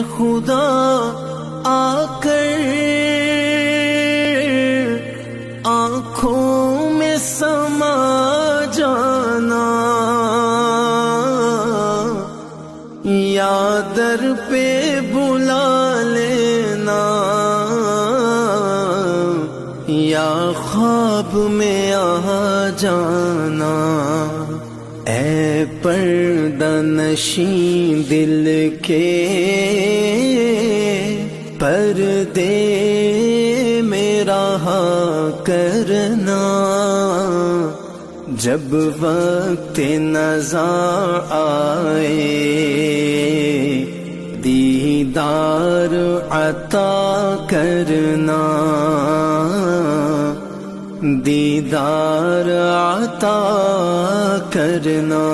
خدا آ کر آنکھوں میں سما جانا، یا در پہ بلا لینا، یا خواب میں آ جانا۔ اے پردہ نشین دل کے پردے میں رہا کرنا، جب وقت نزاع آئے دیدار عطا کرنا، دیدار عطا کرنا۔